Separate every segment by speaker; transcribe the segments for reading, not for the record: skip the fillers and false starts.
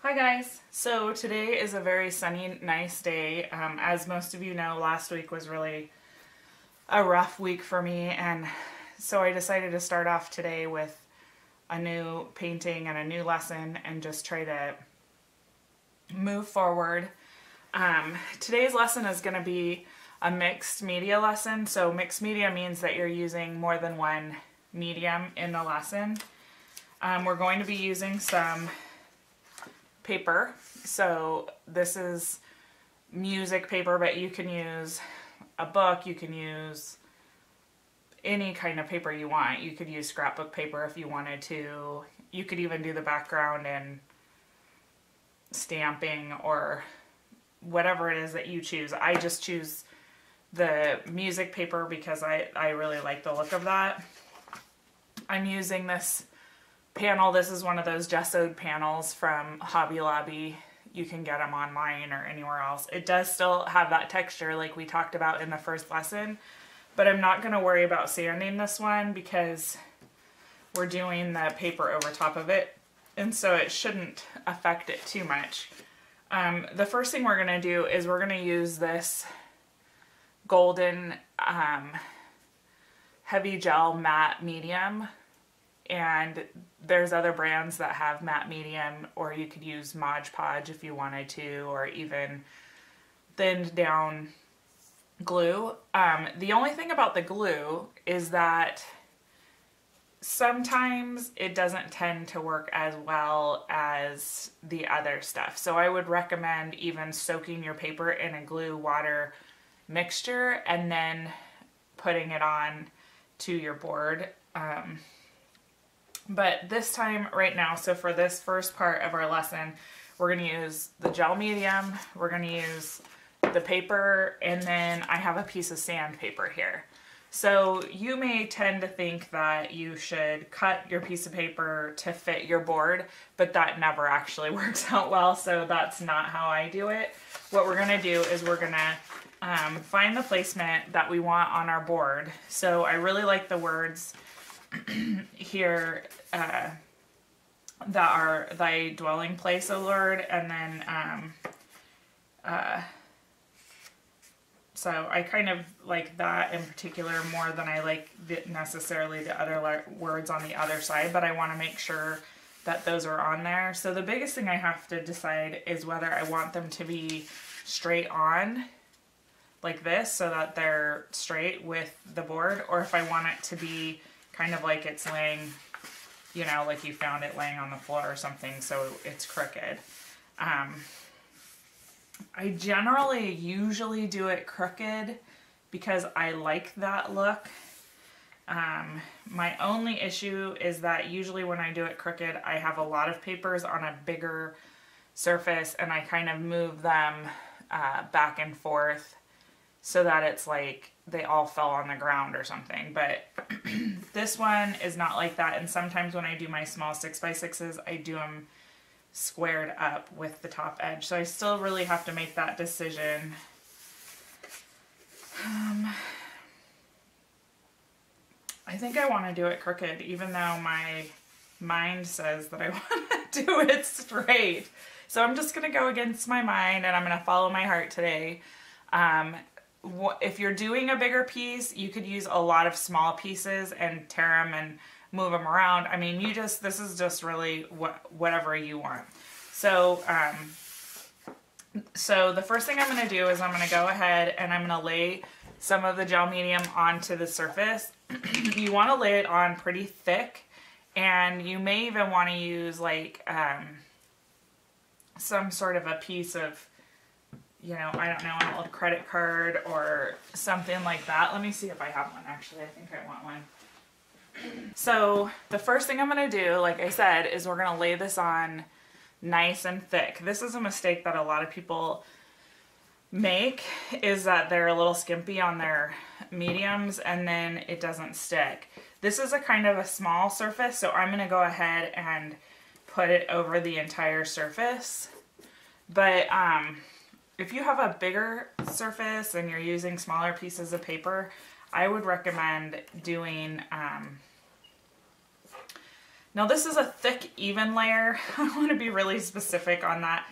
Speaker 1: Hi guys! So today is a very sunny, nice day. As most of you know, last week was really a rough week for me, and so I decided to start off today with a new painting and a new lesson and just try to move forward. Today's lesson is going to be a mixed media lesson. So mixed media means that you're using more than one medium in the lesson. We're going to be using some paper. So this is music paper, but you can use a book, you can use any kind of paper you want. You could use scrapbook paper if you wanted to. You could even do the background in stamping or whatever it is that you choose. I just choose the music paper because I really like the look of that. I'm using this panel. This is one of those gessoed panels from Hobby Lobby. You can get them online or anywhere else. It does still have that texture like we talked about in the first lesson, but I'm not going to worry about sanding this one because we're doing the paper over top of it, and so it shouldn't affect it too much. The first thing we're going to do is we're going to use this golden heavy gel matte medium, and there's other brands that have matte medium, or you could use Mod Podge if you wanted to, or even thinned down glue. The only thing about the glue is that sometimes it doesn't tend to work as well as the other stuff. So I would recommend even soaking your paper in a glue water mixture and then putting it on to your board. But this time right now, so for this first part of our lesson, we're going to use the gel medium, we're going to use the paper, and then I have a piece of sandpaper here. So you may tend to think that you should cut your piece of paper to fit your board, but that never actually works out well, so that's not how I do it. What we're going to do is we're going to find the placement that we want on our board. So I really like the words here that are "Thy dwelling place, O Lord," and then so I kind of like that in particular more than I like necessarily the other words on the other side, but I want to make sure that those are on there. So the biggest thing I have to decide is whether I want them to be straight on like this so that they're straight with the board, or if I want it to be kind of like it's laying, you know, like you found it laying on the floor or something, so it's crooked. I generally usually do it crooked because I like that look. My only issue is that usually when I do it crooked, I have a lot of papers on a bigger surface and I kind of move them back and forth so that it's like they all fell on the ground or something. But this one is not like that, and sometimes when I do my small 6x6s, I do them squared up with the top edge. So I still really have to make that decision. I think I want to do it crooked, even though my mind says that I want to do it straight. So I'm just going to go against my mind, and I'm going to follow my heart today. If you're doing a bigger piece, you could use a lot of small pieces and tear them and move them around. I mean, this is just really whatever you want. So, so the first thing I'm going to do is I'm going to go ahead and I'm going to lay some of the gel medium onto the surface. You want to lay it on pretty thick, and you may even want to use like some sort of a piece of, you know, I don't know, an old credit card or something like that. Let me see if I have one, actually. I think I want one. So the first thing I'm going to do, like I said, is we're going to lay this on nice and thick. This is a mistake that a lot of people make, is that they're a little skimpy on their mediums and then it doesn't stick. This is a kind of a small surface, so I'm going to go ahead and put it over the entire surface. But if you have a bigger surface and you're using smaller pieces of paper, I would recommend doing Now this is a thick, even layer. I want to be really specific on that.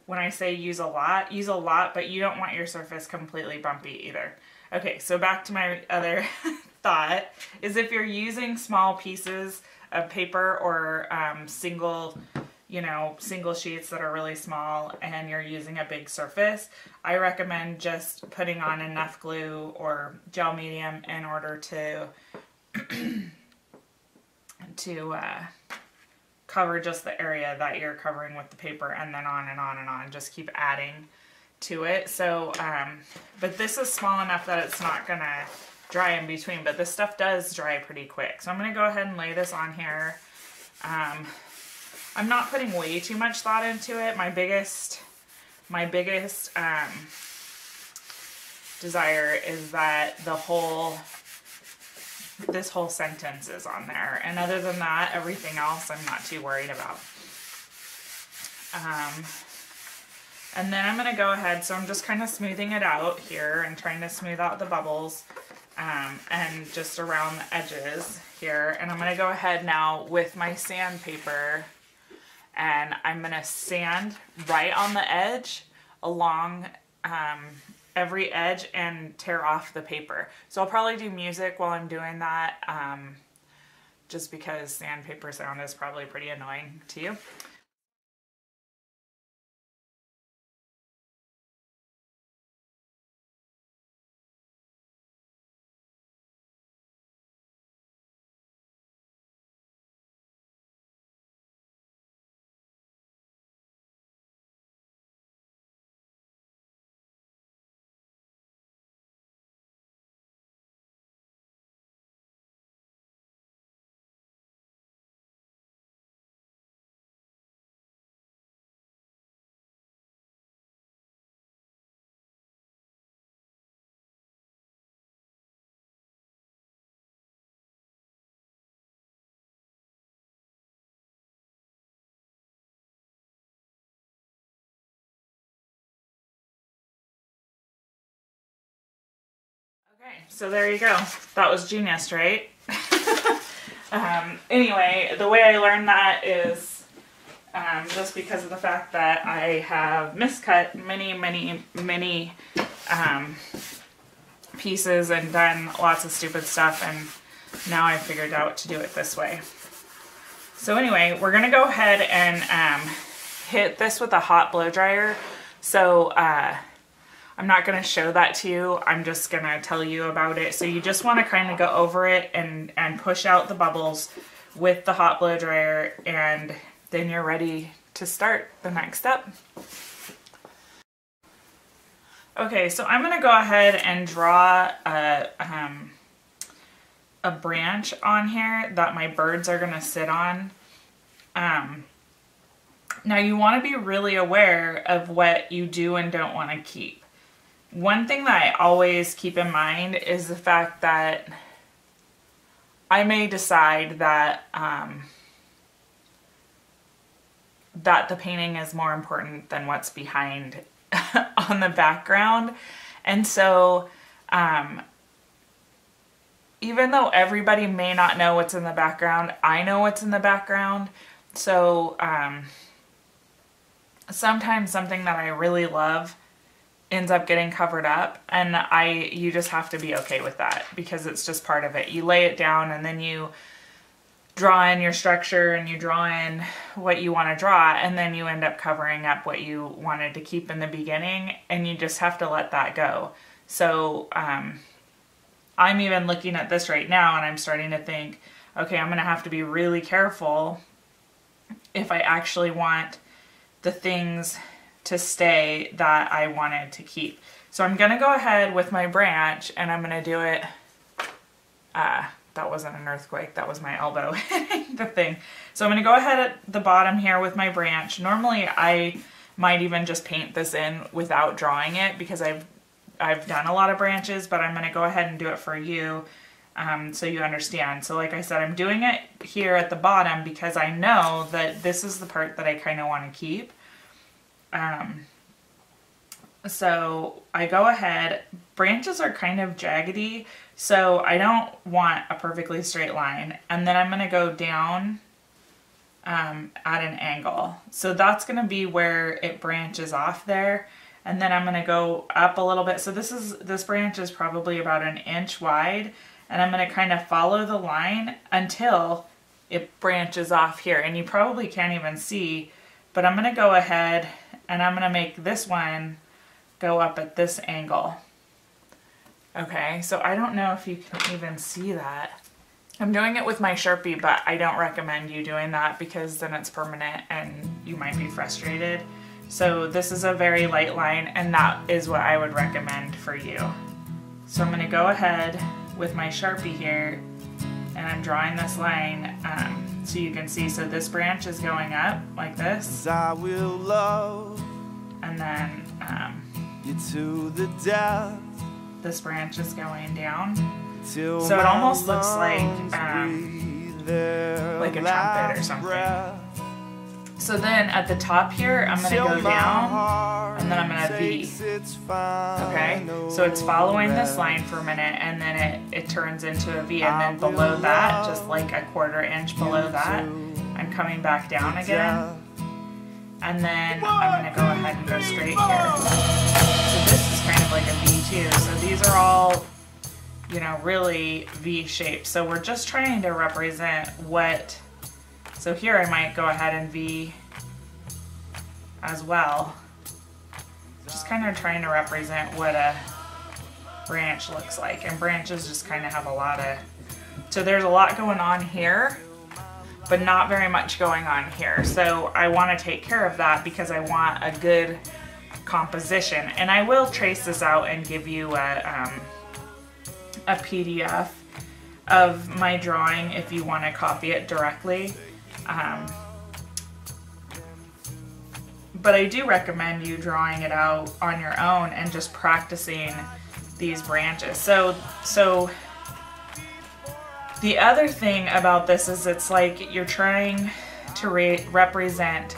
Speaker 1: When I say use a lot, but you don't want your surface completely bumpy either. Okay, so back to my other thought, is if you're using small pieces of paper or single sheets that are really small and you're using a big surface, I recommend just putting on enough glue or gel medium in order to cover just the area that you're covering with the paper, and then on and on and on. Just keep adding to it. So, but this is small enough that it's not gonna dry in between, but this stuff does dry pretty quick. So I'm gonna go ahead and lay this on here. I'm not putting way too much thought into it. My biggest desire is that this whole sentence is on there, and other than that, everything else I'm not too worried about. And then I'm going to go ahead, so I'm just kind of smoothing it out here and trying to smooth out the bubbles and just around the edges here. And I'm going to go ahead now with my sandpaper, and I'm going to sand right on the edge along every edge and tear off the paper. So I'll probably do music while I'm doing that, just because sandpaper sound is probably pretty annoying to you. Okay, so there you go. That was genius, right? Anyway, the way I learned that is just because of the fact that I have miscut many pieces and done lots of stupid stuff, and now I've figured out to do it this way. So anyway, we're going to go ahead and hit this with a hot blow dryer. So I'm not going to show that to you. I'm just going to tell you about it. So you just want to kind of go over it and push out the bubbles with the hot blow dryer, and then you're ready to start the next step. Okay, so I'm going to go ahead and draw a branch on here that my birds are going to sit on. Now you want to be really aware of what you do and don't want to keep. One thing that I always keep in mind is the fact that I may decide that that the painting is more important than what's behind on the background. And so even though everybody may not know what's in the background, I know what's in the background. So sometimes something that I really love ends up getting covered up, and you just have to be okay with that, because it's just part of it. You lay it down and then you draw in your structure and you draw in what you want to draw, and then you end up covering up what you wanted to keep in the beginning, and you just have to let that go. So I'm even looking at this right now and I'm starting to think, okay, I'm going to have to be really careful if I actually want the things to stay that I wanted to keep. So I'm going to go ahead with my branch, and I'm going to do it, that wasn't an earthquake, that was my elbow hitting the thing. So I'm going to go ahead at the bottom here with my branch. Normally I might even just paint this in without drawing it, because I've done a lot of branches, but I'm going to go ahead and do it for you so you understand. So like I said, I'm doing it here at the bottom because I know that this is the part that I kind of want to keep. So I go ahead, branches are kind of jaggedy, so I don't want a perfectly straight line. And then I'm going to go down at an angle. So that's going to be where it branches off there. And then I'm going to go up a little bit. So this branch is probably about 1 inch wide. And I'm going to kind of follow the line until it branches off here. And you probably can't even see, but I'm going to go ahead and I'm going to make this one go up at this angle. Okay, so I don't know if you can even see that. I'm doing it with my Sharpie, but I don't recommend you doing that because then it's permanent and you might be frustrated. So this is a very light line, and that is what I would recommend for you. So I'm going to go ahead with my Sharpie here, and I'm drawing this line so you can see. So this branch is going up like this,
Speaker 2: I will love
Speaker 1: and then
Speaker 2: you to the death.
Speaker 1: This branch is going down.
Speaker 2: So
Speaker 1: it almost looks like a trumpet or something. So then at the top here, I'm going to go down, and then I'm going to V. Okay, so it's following this line for a minute, and then it turns into a V, and then below that, just like a 1/4 inch below that, I'm coming back down again. And then I'm going to go ahead and go straight here. So this is kind of like a V too. So these are all, you know, really V shaped. So we're just trying to represent what, so here I might go ahead and V as well. Just kind of trying to represent what a branch looks like. And branches just kind of have a lot of, so there's a lot going on here, but not very much going on here. So I want to take care of that because I want a good composition. And I will trace this out and give you a PDF of my drawing if you want to copy it directly. But I do recommend you drawing it out on your own and just practicing these branches. So the other thing about this is it's like you're trying to represent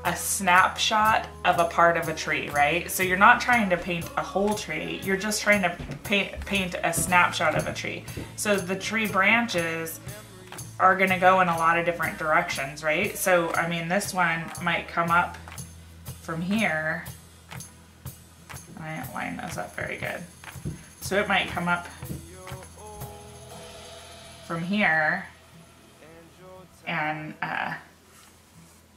Speaker 1: a snapshot of a part of a tree, right? So you're not trying to paint a whole tree, you're just trying to paint a snapshot of a tree. So the tree branches are going to go in a lot of different directions, right? So, I mean, this one might come up from here. I didn't line those up very good. So it might come up from here and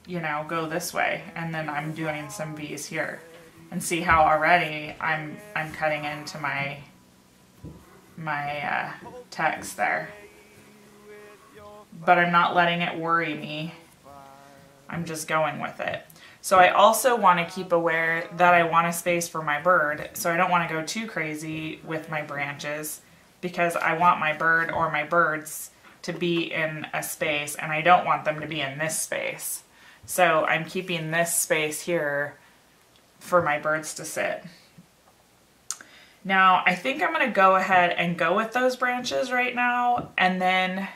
Speaker 1: you know, go this way, and then I'm doing some V's here, and see how already I'm cutting into my text there, but I'm not letting it worry me. I'm just going with it. So I also want to keep aware that I want a space for my bird, so I don't want to go too crazy with my branches because I want my bird or my birds to be in a space, and I don't want them to be in this space. So I'm keeping this space here for my birds to sit. Now I think I'm going to go ahead and go with those branches right now, and then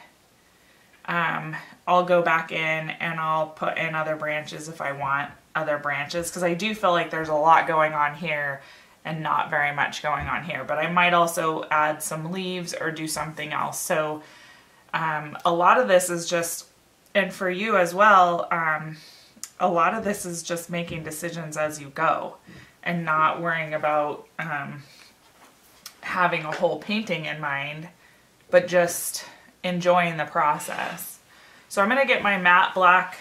Speaker 1: I'll go back in and I'll put in other branches if I want other branches, because I do feel like there's a lot going on here and not very much going on here. But I might also add some leaves or do something else. So a lot of this is just, and for you as well, a lot of this is just making decisions as you go and not worrying about having a whole painting in mind, but just enjoying the process. So I'm going to get my matte black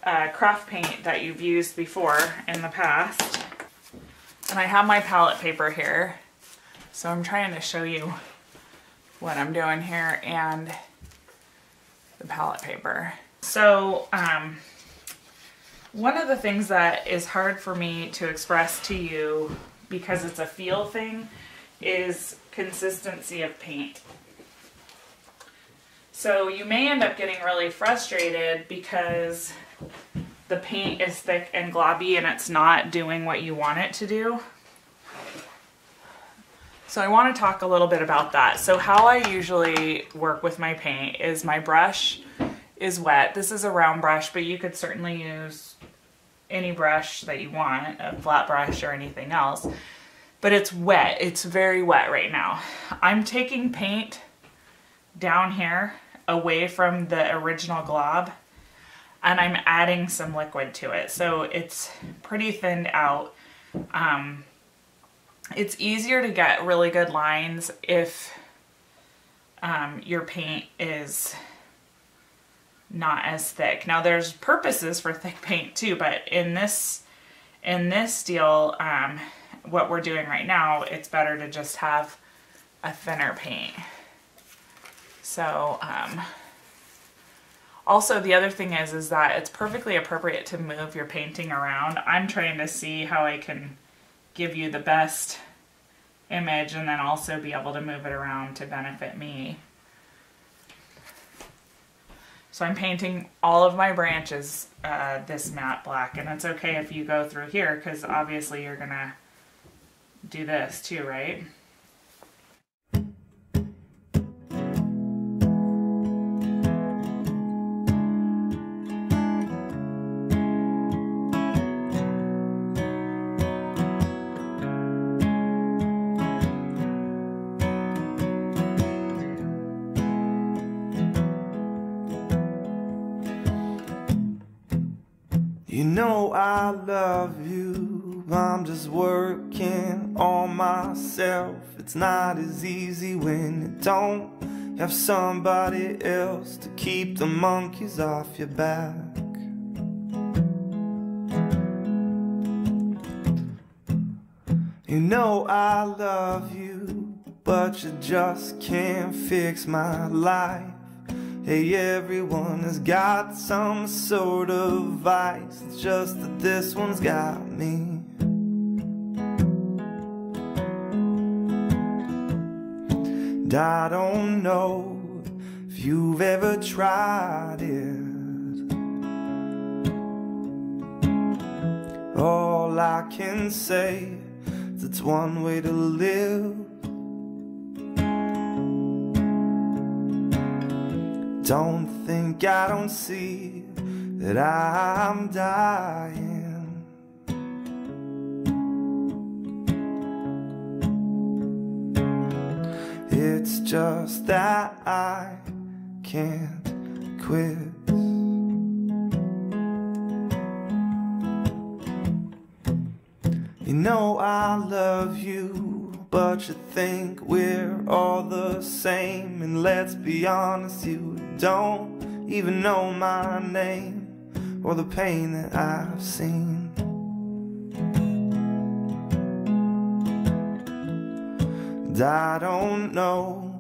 Speaker 1: craft paint that you've used before in the past. And I have my palette paper here. So I'm trying to show you what I'm doing here and the palette paper. So one of the things that is hard for me to express to you, because it's a feel thing, is consistency of paint. So you may end up getting really frustrated because the paint is thick and globby and it's not doing what you want it to do. So I want to talk a little bit about that. So how I usually work with my paint is my brush is wet. This is a round brush, but you could certainly use any brush that you want, a flat brush or anything else, but it's wet. It's very wet right now. I'm taking paint down here away from the original glob, and I'm adding some liquid to it. So it's pretty thinned out. It's easier to get really good lines if your paint is not as thick. Now there's purposes for thick paint too, but in this deal, what we're doing right now, it's better to just have a thinner paint. So also the other thing is that it's perfectly appropriate to move your painting around. I'm trying to see how I can give you the best image and then also be able to move it around to benefit me. So I'm painting all of my branches this matte black, and it's okay if you go through here because obviously you're gonna do this too, right?
Speaker 2: You know I love you, I'm just working on myself. It's not as easy when you don't have somebody else to keep the monkeys off your back. You know I love you, but you just can't fix my life. Hey, everyone has got some sort of vice, it's just that this one's got me. And I don't know if you've ever tried it. All I can say is it's one way to live. Don't think I don't see that I'm dying. It's just that I can't quit. You know I love you, but you think we're all the same. And let's be honest, you don't even know my name or the pain that I've seen. And I don't know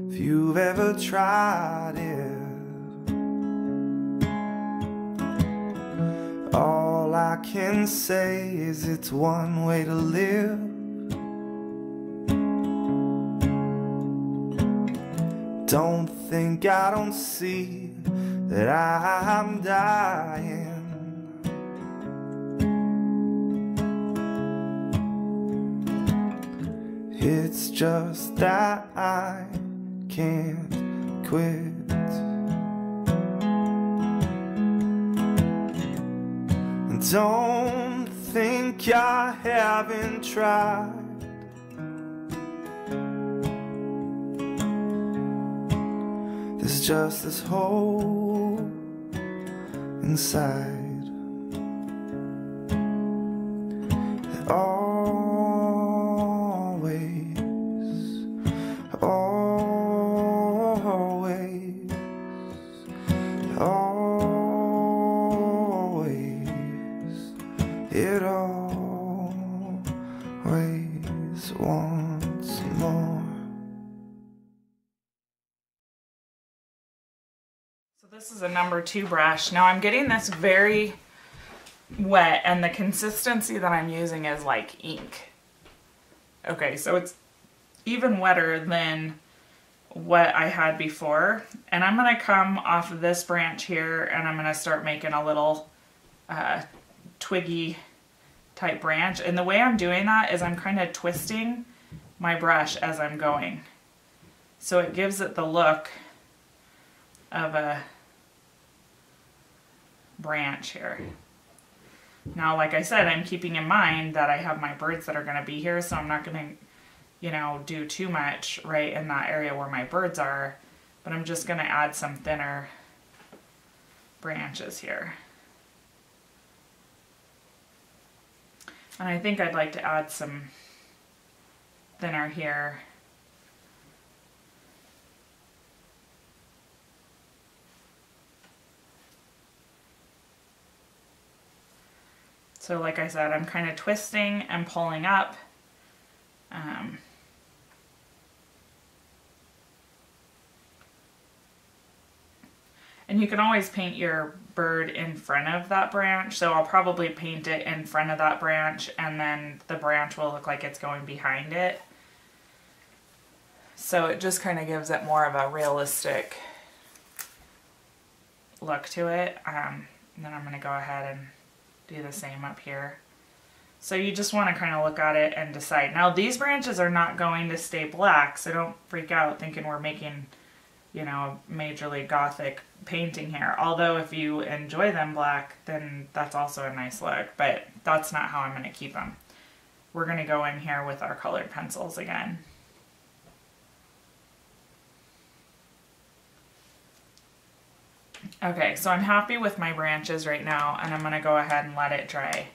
Speaker 2: if you've ever tried it. All I can say is it's one way to live. Don't think I don't see that I'm dying. It's just that I can't quit. And don't think I haven't tried. There's just this hole inside that always, always, always, it always wants more.
Speaker 1: This is a number 2 brush. Now I'm getting this very wet, and the consistency that I'm using is like ink. Okay, so it's even wetter than what I had before. And I'm gonna come off of this branch here, and I'm gonna start making a little twiggy type branch. And the way I'm doing that is I'm kind of twisting my brush as I'm going. So it gives it the look of a branch here. Now, like I said, I'm keeping in mind that I have my birds that are going to be here, so I'm not going to, you know, do too much right in that area where my birds are, but I'm just going to add some thinner branches here. And I think I'd like to add some thinner here. So like I said, I'm kind of twisting and pulling up. And you can always paint your bird in front of that branch. So I'll probably paint it in front of that branch, and then the branch will look like it's going behind it. So it just kind of gives it more of a realistic look to it. And then I'm going to go ahead and do the same up here. So you just want to kind of look at it and decide. Now these branches are not going to stay black, so don't freak out thinking we're making, you know, a majorly gothic painting here. Although if you enjoy them black, then that's also a nice look, but that's not how I'm going to keep them. We're going to go in here with our colored pencils again. Okay, so I'm happy with my branches right now, and I'm going to go ahead and let it dry.